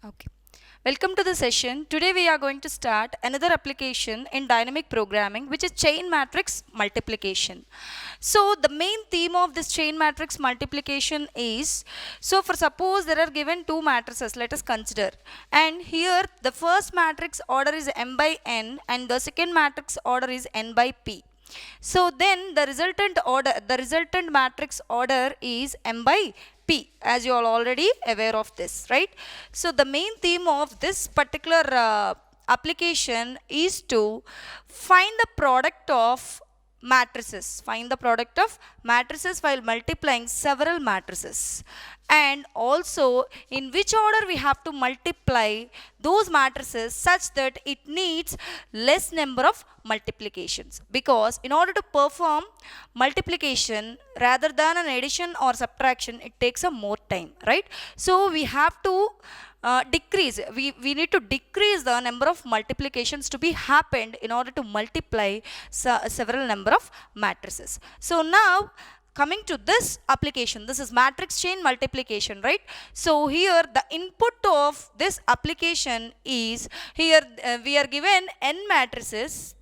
Okay. Welcome to the session. Today we are going to start another application in dynamic programming, which is chain matrix multiplication. So the main theme of this chain matrix multiplication is, so for suppose there are given two matrices, let us consider. And here the first matrix order is m by n and the second matrix order is n by p. So then the resultant matrix order is m by p, as you are already aware of this, right? So the main theme of this particular application is to find the product of matrices while multiplying several matrices, and also in which order we have to multiply those matrices such that it needs less number of multiplications, because in order to perform multiplication rather than an addition or subtraction, it takes a more time, right? So we have to we need to decrease the number of multiplications to be happened in order to multiply several number of matrices. So now coming to this application, this is matrix chain multiplication, right? So here the input of this application is, here we are given n matrices.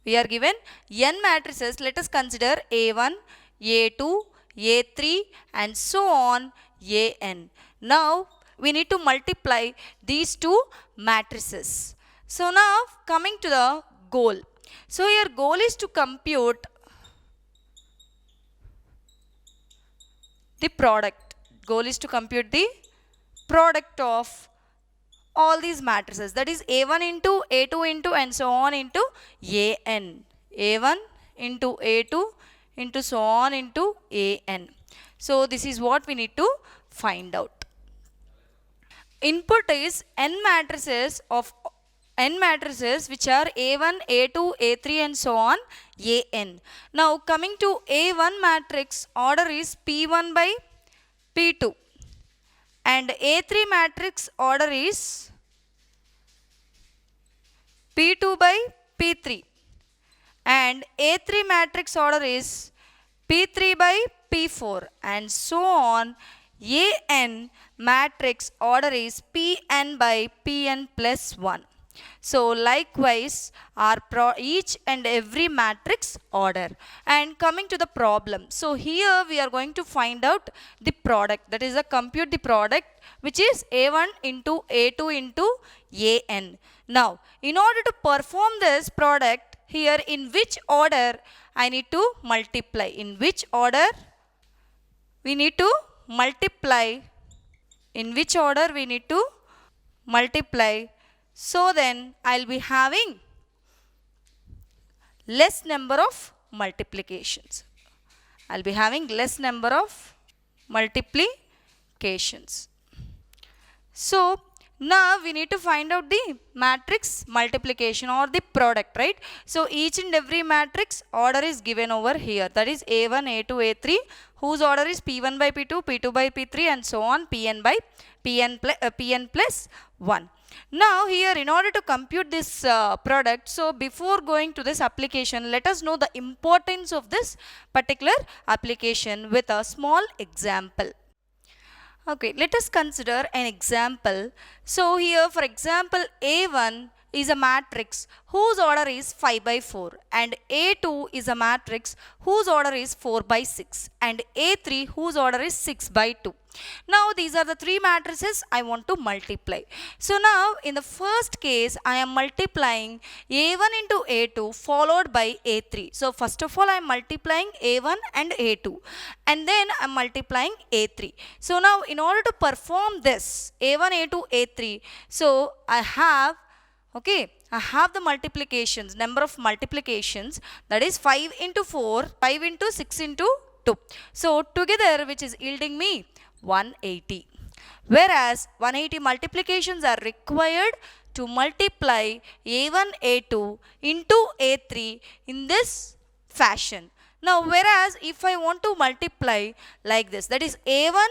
We are given n matrices. Let us consider A1, A2, A3 and so on An. Now we need to multiply these two matrices. So now coming to the goal. So your goal is to compute the product. Goal is to compute the product of all these matrices, that is A1 into A2 into and so on into An. A1 into A2 into so on into An. So this is what we need to find out. Input is n matrices which are A1, A2, A3 and so on An. Now coming to A1 matrix, order is P1 by P2, and A3 matrix order is P2 by P3, and A3 matrix order is P3 by P4 and so on. An matrix order is Pn by Pn plus 1. So likewise each and every matrix order. And coming to the problem, so here we are going to find out the product, that is compute the product, which is A1 into A2 into An. Now in order to perform this product, here in which order I need to multiply, in which order we need to multiply, in which order we need to multiply, so then I'll be having less number of multiplications. I'll be having less number of multiplications. So now we need to find out the matrix multiplication or the product, right? So each and every matrix order is given over here, that is A1, A2, A3, whose order is P1 by P2, P2 by P3 and so on, Pn by Pn plus 1. Now here in order to compute this product, so before going to this application, let us know the importance of this particular application with a small example. Okay, let us consider an example. So here for example A1 is a matrix whose order is 5 by 4, and A2 is a matrix whose order is 4 by 6, and A3 whose order is 6 by 2. Now these are the three matrices I want to multiply. So now in the first case I am multiplying A1 into A2 followed by A3. So first of all I am multiplying A1 and A2 and then I am multiplying A3. So now in order to perform this A1, A2, A3, so I have the multiplications, number of multiplications, that is 5 into 4, 5 into 6 into 2. So together which is yielding me 180. Whereas 180 multiplications are required to multiply A1, A2 into A3 in this fashion. Now whereas if I want to multiply like this, that is A1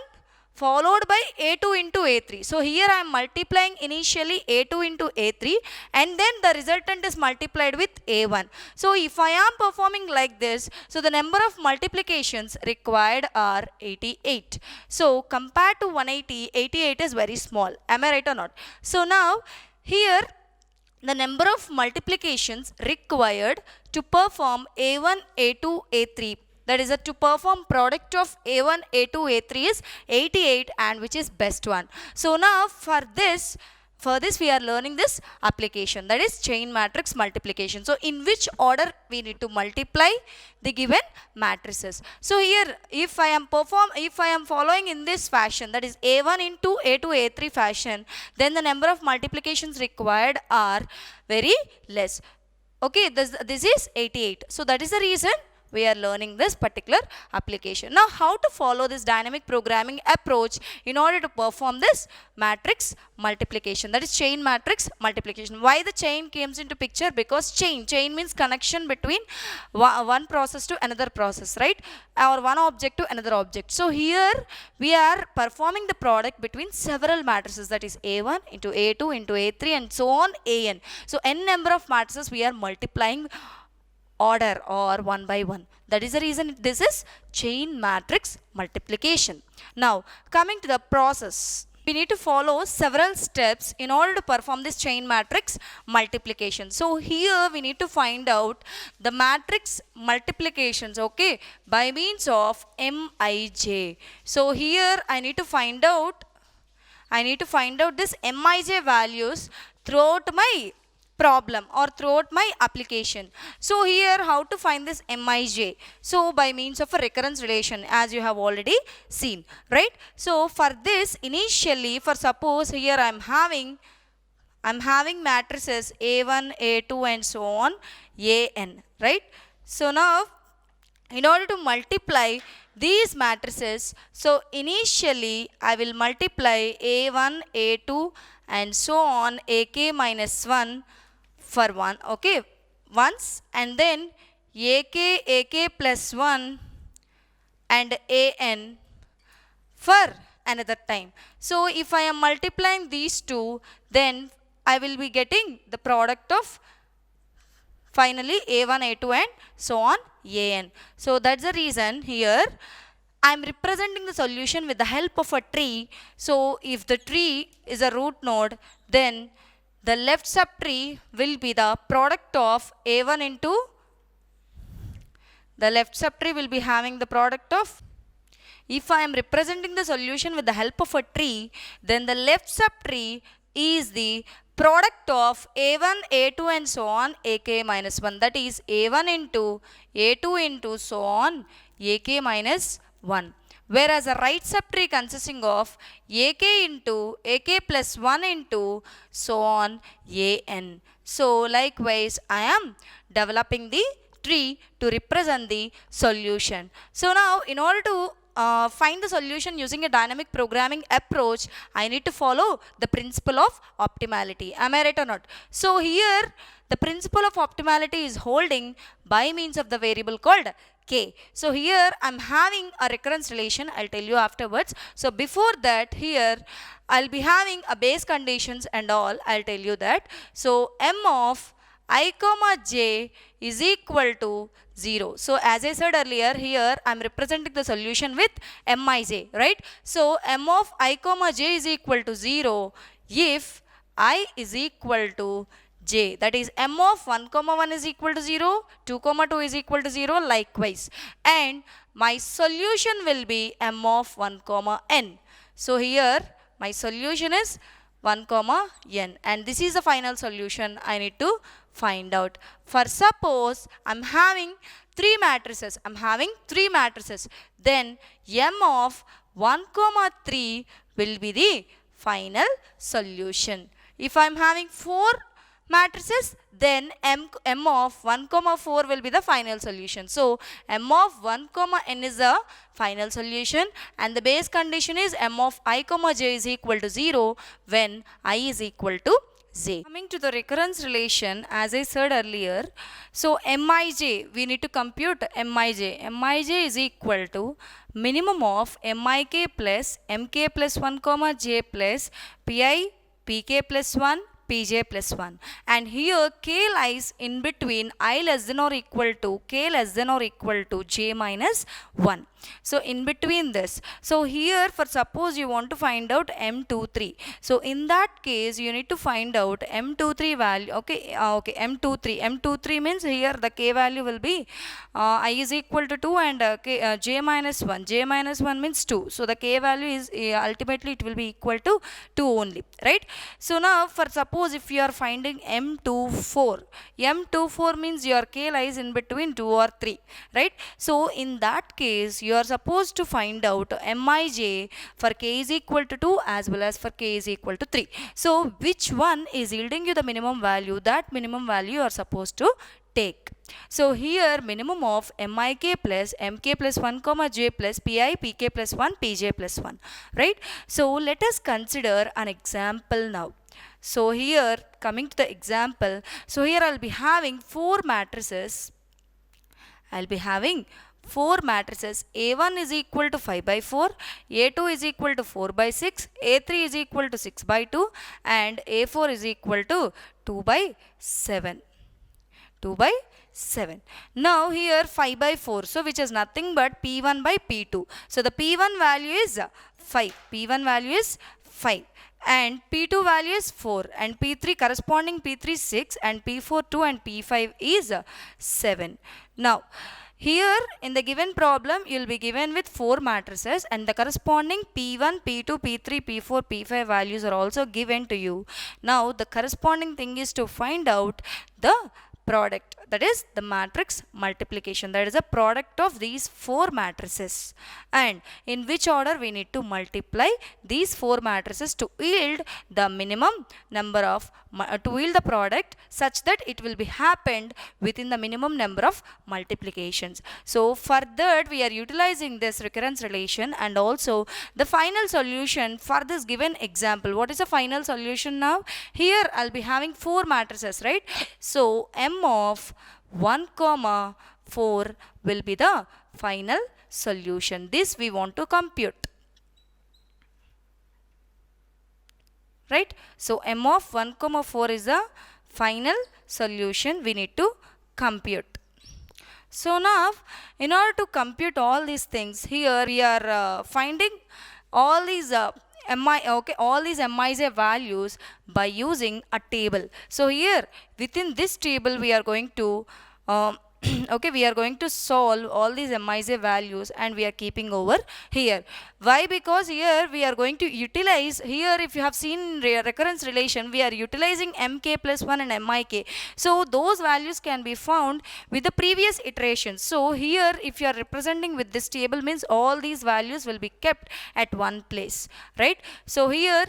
followed by A2 into A3. So here I am multiplying initially A2 into A3 and then the resultant is multiplied with A1. So if I am performing like this, so the number of multiplications required are 88. So compared to 180, 88 is very small. Am I right or not? So now here the number of multiplications required to perform A1, A2, A3, that is to perform product of A1, A2, A3 is 88 and which is best one. So now for this we are learning this application, that is chain matrix multiplication. So in which order we need to multiply the given matrices. So here if I am following in this fashion, that is A1 into A2, A3 fashion, then the number of multiplications required are very less. Okay, this is 88. So that is the reason we are learning this particular application. Now how to follow this dynamic programming approach in order to perform this matrix multiplication, that is chain matrix multiplication. Why the chain comes into picture? Because chain means connection between one process to another process, right, or one object to another object. So here we are performing the product between several matrices, that is A1 into A2 into A3 and so on an. So n number of matrices we are multiplying order or one by one. That is the reason this is chain matrix multiplication. Now coming to the process, we need to follow several steps in order to perform this chain matrix multiplication. So here we need to find out the matrix multiplications, okay, by means of Mij. So here I need to find out this Mij values throughout my problem or throughout my application. So here how to find this Mij? So by means of a recurrence relation, as you have already seen, right? So for this initially, for suppose here I'm having matrices A1, A2 and so on An, right? So now in order to multiply these matrices, so initially I will multiply A1, A2 and so on AK minus 1 for 1, okay, once, and then AK plus 1 and An for another time. So if I am multiplying these two, then I will be getting the product of finally A1, A2 and so on An. So that's the reason here I am representing the solution with the help of a tree. So if the tree is a root node, then the left subtree will be the product of A1 into, the left subtree will be having the product of, if I am representing the solution with the help of a tree, then the left subtree is the product of A1, A2 and so on AK minus 1, that is A1 into A2 into so on AK minus 1. Whereas the right subtree consisting of AK into AK plus 1 into so on An. So likewise I am developing the tree to represent the solution. So now in order to find the solution using a dynamic programming approach, I need to follow the principle of optimality. Am I right or not? So here the principle of optimality is holding by means of the variable called K. So here I'm having a recurrence relation, I'll tell you afterwards. So before that here I'll be having a base conditions and all, I'll tell you that. So M of I comma j is equal to 0. So as I said earlier, here I'm representing the solution with Mij, right? So M of I comma j is equal to 0 if I is equal to j, that is M of 1 comma 1 is equal to 0, 2 comma 2 is equal to 0 likewise, and my solution will be M of 1 comma n. So here my solution is 1 comma n, and this is the final solution I need to find out. For suppose I'm having three matrices, then M of 1 comma 3 will be the final solution. If I'm having four matrices, then M of 1 comma 4 will be the final solution. So M of 1 comma n is the final solution, and the base condition is M of I comma j is equal to 0 when I is equal to j. Coming to the recurrence relation, as I said earlier, so mij, we need to compute mij. Mij is equal to minimum of mik plus mk plus 1 comma j plus pi pk plus 1 pj plus 1, and here k lies in between I less than or equal to k less than or equal to j minus 1. So in between this, so here for suppose you want to find out M23, so in that case you need to find out M23 value. Okay, M23 means here the k value will be I is equal to 2 and j minus 1. J minus 1 means 2, so the k value is ultimately it will be equal to 2 only, right? So now for suppose if you are finding M24 means your k lies in between 2 or 3, right? So in that case you are supposed to find out mij for k is equal to 2 as well as for k is equal to 3. So which one is yielding you the minimum value, that minimum value you are supposed to take. So here minimum of mik plus mk plus 1 comma j plus pi pk plus 1 pj plus 1, right? So let us consider an example now. So here coming to the example, so here I'll be having four matrices. A1 is equal to 5 by 4, A2 is equal to 4 by 6, A3 is equal to 6 by 2, and A4 is equal to 2 by 7. Now here 5 by 4, so which is nothing but P1 by P2. So the P1 value is 5. And P2 value is 4, and P3 corresponding P3 6, and P4 2, and P5 is 7. Now here in the given problem you will be given with 4 matrices, and the corresponding P1, P2, P3, P4, P5 values are also given to you. Now the corresponding thing is to find out the product, that is the matrix multiplication, that is a product of these 4 matrices, and in which order we need to multiply these 4 matrices to yield the minimum number of to yield the product such that it will be happened within the minimum number of multiplications. So for that we are utilizing this recurrence relation and also the final solution for this given example. What is the final solution now? Here I'll be having 4 matrices, right? So M of 1 comma 4 will be the final solution. This we want to compute, right? So M of 1 comma 4 is the final solution we need to compute. So now in order to compute all these things, here we are finding all these all these mij values by using a table. So here within this table we are going to we are going to solve all these mij values, and we are keeping over here. Why? Because here we are going to utilize, here if you have seen recurrence relation, we are utilizing mk plus 1 and mik. So those values can be found with the previous iteration. So here if you are representing with this table means all these values will be kept at one place, right? So here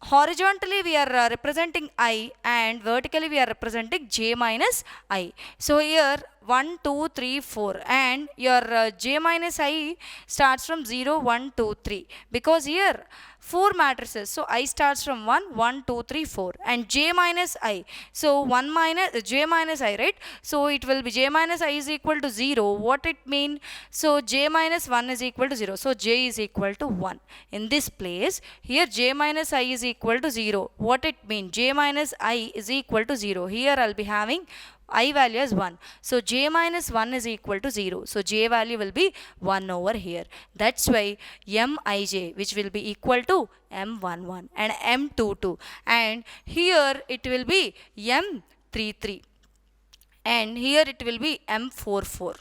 horizontally we are representing I, and vertically we are representing j minus I. So here 1, 2, 3, 4, and your j minus I starts from 0, 1, 2, 3, because here 4 matrices. So I starts from 1, 1, 2, 3, 4, and j minus I. So 1 minus j minus I, right? So it will be j minus I is equal to 0. What it mean? So j minus 1 is equal to 0. So j is equal to 1. In this place, here j minus I is equal to 0. What it mean? J minus I is equal to 0. Here I'll be having I value as 1. So j minus 1 is equal to 0. So j value will be 1 over here. That's why mij, which will be equal to M11 and M22. And here it will be M33. And here it will be M44.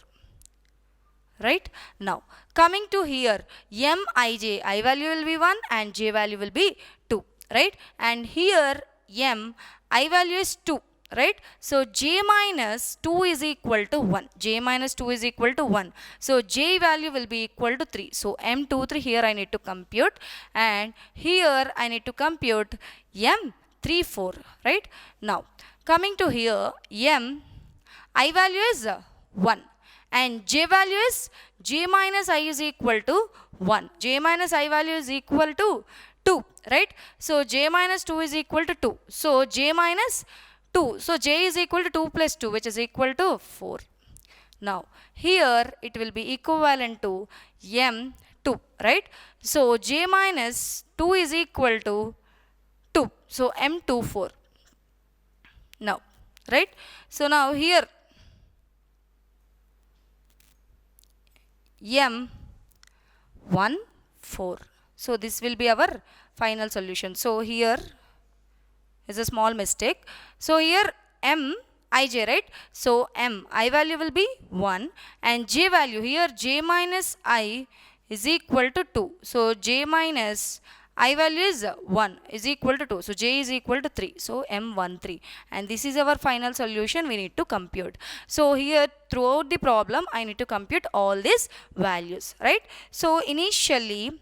Right? Now, coming to here, Mij, I value will be 1 and j value will be 2. Right? And here I value is 2. Right? So j minus 2 is equal to 1. J minus 2 is equal to 1. So j value will be equal to 3. So M23 here I need to compute, and here I need to compute M34. Right? Now coming to here, I value is 1 and j value is j minus I is equal to 1. J minus I value is equal to 2, right? So j minus 2 is equal to 2. So j minus 2. So j is equal to 2 plus 2, which is equal to 4. Now here it will be equivalent to m2, right? So j minus 2 is equal to 2. So m24. Now, right? So now here m14. So this will be our final solution. So here is a small mistake. So here m ij, right? So m I value will be 1 and j value here j minus I is equal to 2. So j minus I value is 1 is equal to 2. So j is equal to 3. So m13. And this is our final solution we need to compute. So here throughout the problem I need to compute all these values, right? So initially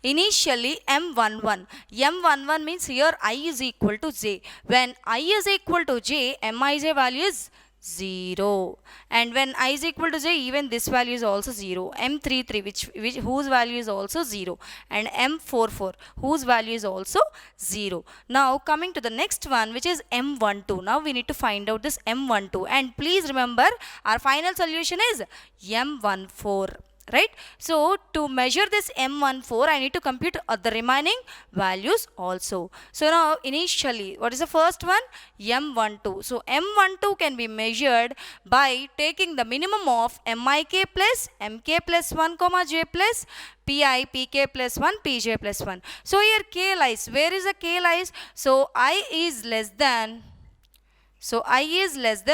m11. M11 means here I is equal to j. When I is equal to j, mij value is 0. And when I is equal to j, even this value is also 0. M33 whose value is also 0. And M44 whose value is also 0. Now coming to the next one, which is M12. Now we need to find out this M12. And please remember our final solution is M14. Right? So to measure this M14, I need to compute the remaining values also. So now initially, what is the first one? M12. So M12 can be measured by taking the minimum of Mik plus Mk plus 1 comma j plus Pi, Pk plus 1, Pj plus 1. So here K lies. Where is the K lies? So I is less than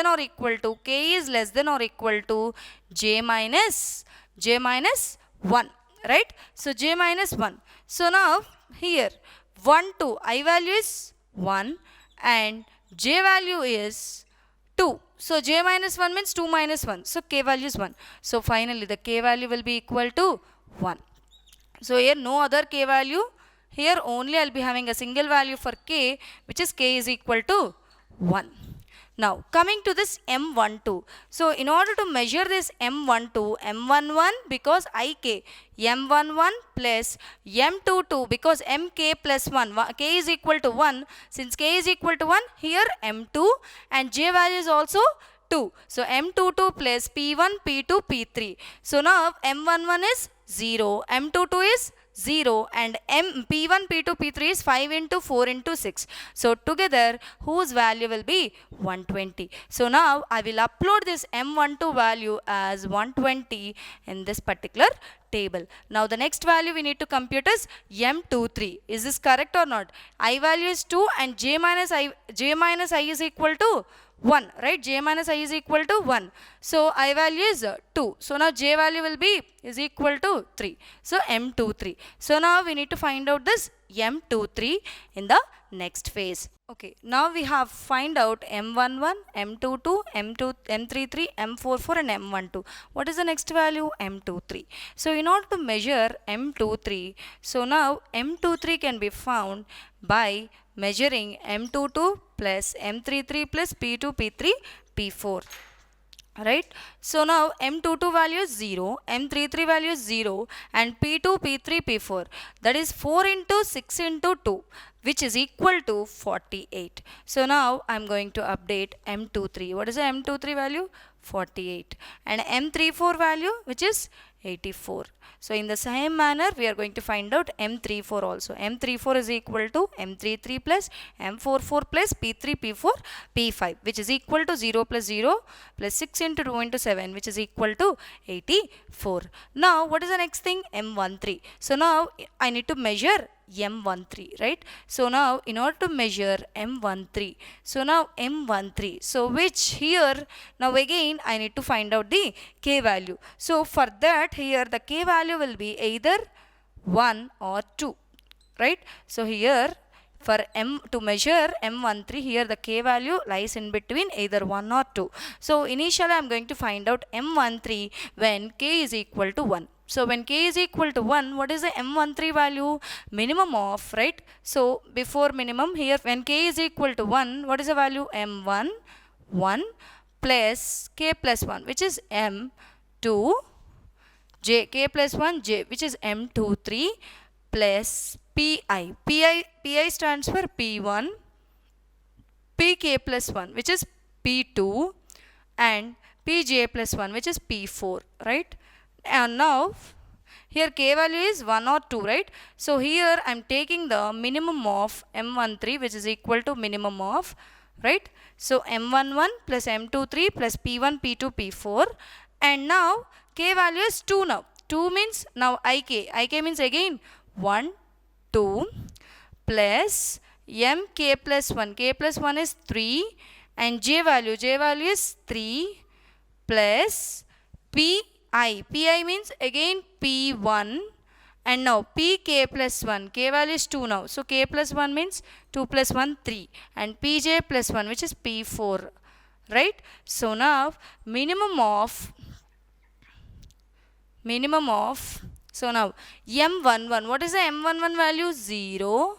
or equal to, K is less than or equal to j minus 1, right? So j minus 1. So now here 1, 2, I value is 1 and j value is 2. So j minus 1 means 2 minus 1. So k value is 1. So finally the k value will be equal to 1. So here no other k value. Here only I will be having a single value for k, which is k is equal to 1. Now coming to this M12. So in order to measure this M12, M11 because IK, M11 plus M22 because MK plus 1, K is equal to 1. Since K is equal to 1, here M2 and J value is also 2. So M22 plus P1, P2, P3. So now M11 is 0, M22 is 0 and P1, P2, P3 is 5 into 4 into 6. So together whose value will be 120. So now I will upload this M12 value as 120 in this particular table. Now the next value we need to compute is M23. Is this correct or not? I value is 2 and j minus I is equal to 1, right? J minus I is equal to 1. So I value is 2. So now j value will be is equal to 3. So M23. So now we need to find out this M23 in the next phase. Okay, now we have find out M11, M22, M33, M44 and M12. What is the next value? M23. So in order to measure M23, so now M23 can be found by measuring M22 plus M33 plus P2, P3, P4. Right? So now M22 value is 0, M33 value is 0 and P2, P3, P4. That is 4 into 6 into 2, which is equal to 48. So now I am going to update M23. What is the M23 value? 48. And M34 value, which is 84. So in the same manner we are going to find out M34 also. M34 is equal to M33 plus M44 plus P3, P4, P5, which is equal to 0 plus 0 plus 6 into 2 into 7, which is equal to 84. Now what is the next thing? M13. So now I need to measure M13, right? So now in order to measure M13, so now M13, so which here, now again I need to find out the K value. So for that here the K value will be either 1 or 2, right? So here for to measure M13, here the K value lies in between either 1 or 2. So initially I am going to find out M13 when K is equal to 1. So when K is equal to 1, what is the M13 value? Minimum of, right? So before minimum here, when K is equal to 1, what is the value? M1, 1 plus K plus 1, which is M2, J, K plus 1, J, which is M23 plus Pi stands for P1, Pk plus 1 which is P2 and Pj plus 1 which is P4, right? And now here k value is 1 or 2, right? So here I am taking the minimum of M13 which is equal to minimum of, right? So M11 plus M23 plus P1, P2, P4, and now k value is 2 now. 2 means now Ik means again 1, 2 plus Mk plus 1, k plus 1 is 3 and J value is 3 plus Pi means again P1 and now Pk plus 1, k value is 2 now. So k plus 1 means 2 plus 1, 3 and Pj plus 1 which is P4, right? So now minimum of, so now M11, what is the M11 value? 0.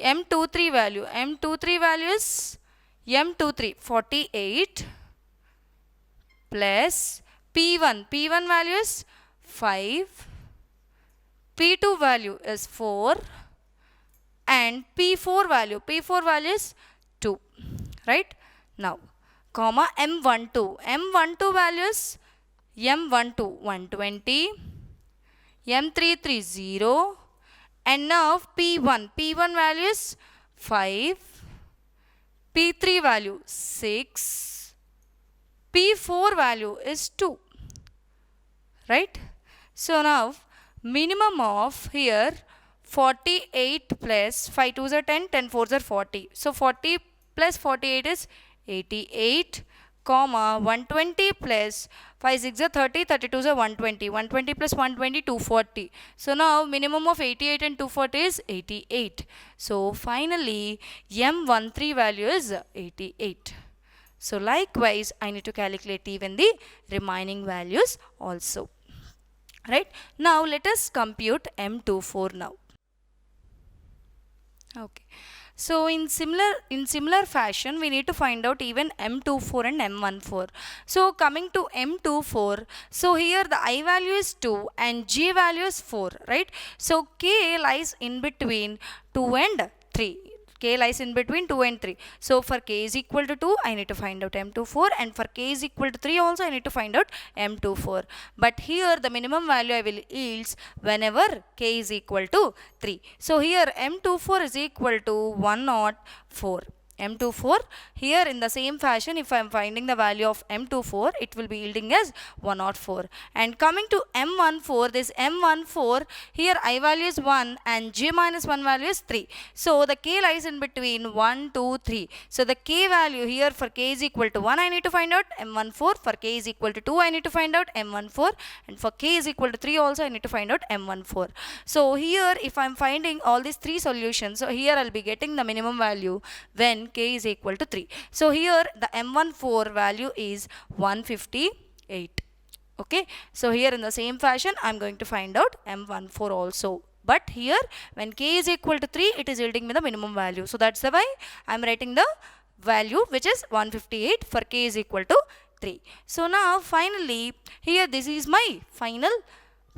M23 value is M23 48 plus P1 value is 5, P2 value is 4 and P4 value is 2, right? Now comma M12 values M12 120, M33 0 and now P1 value is 5, P3 value 6, P4 value is 2, right? So now minimum of here 48 plus 5 2s are 10, 10 4s are 40. So 40 plus 48 is 88, comma 120 plus 5 6 are 30, 32s are 120, 120 plus 120 240. So now minimum of 88 and 240 is 88. So finally M13 value is 88. So likewise I need to calculate even the remaining values also, right? Now let us compute M24 now. Okay. So in similar fashion we need to find out even M24 and M14. So coming to M24, so here the I value is 2 and J value is 4, right? So K lies in between 2 and 3. K lies in between 2 and 3. So for k is equal to 2, I need to find out M24, and for k is equal to 3 also I need to find out M24. But here the minimum value I will yields whenever k is equal to 3. So here M24 is equal to 104. M24 here in the same fashion, if I am finding the value of M24, it will be yielding as 104. And coming to M14, this M14 here I value is 1 and J minus 1 value is 3. So the K lies in between 1, 2, 3. So the K value here for K is equal to 1 I need to find out M14, for K is equal to 2 I need to find out M14, and for K is equal to 3 also I need to find out M14. So here if I am finding all these three solutions, so here I will be getting the minimum value when k is equal to 3. So here the M14 value is 158. Okay, so here in the same fashion I am going to find out M14 also. But here when k is equal to 3, it is yielding me the minimum value. So that's the why I am writing the value which is 158 for k is equal to 3. So now finally here this is my final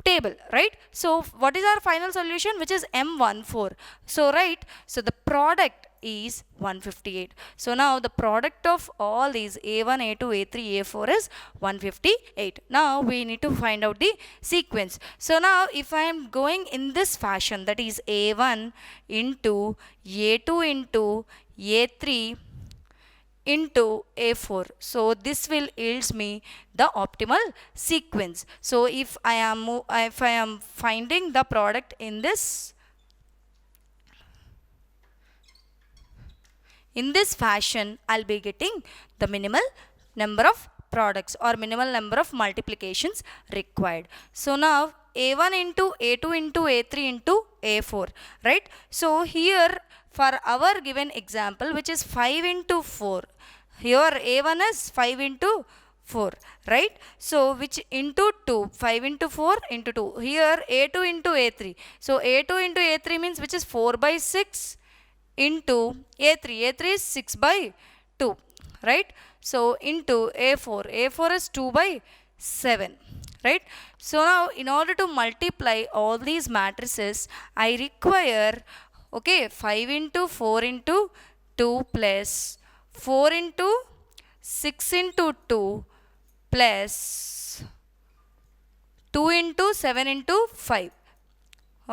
table, right? So what is our final solution, which is M14? So right, so the product is 158. So now the product of all these A1, A2, A3, A4 is 158. Now we need to find out the sequence. So now if I am going in this fashion, that is A1 into A2 into A3 into A4. So this will yields me the optimal sequence. So if I am finding the product in this fashion, I'll be getting the minimal number of products or minimal number of multiplications required. So now A1 into A2 into A3 into A4, right? So here for our given example, which is 5 into 4, here A1 is 5 into 4, right? So which into 2, 5 into 4 into 2. Here A2 into A3. So A2 into A3 means which is 4 by 6 into A3. A3 is 6 by 2, right? So into A4. A4 is 2 by 7, right? So now in order to multiply all these matrices, I require, okay, 5 into 4 into 2 plus 4 into 6 into 2 plus 2 into 7 into 5.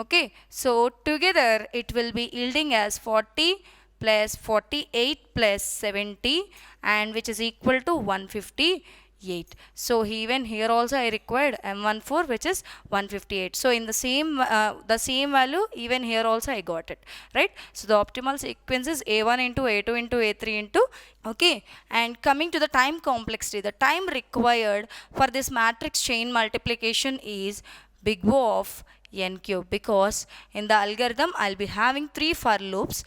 Okay, so together it will be yielding as 40 plus 48 plus 70, and which is equal to 158. So even here also I required M14, which is 158. So in the same value, even here also I got it, right? So the optimal sequence is A1 into A2 into A3 into, okay. And coming to the time complexity, the time required for this matrix chain multiplication is big O of n cube, because in the algorithm I'll be having 3 for loops,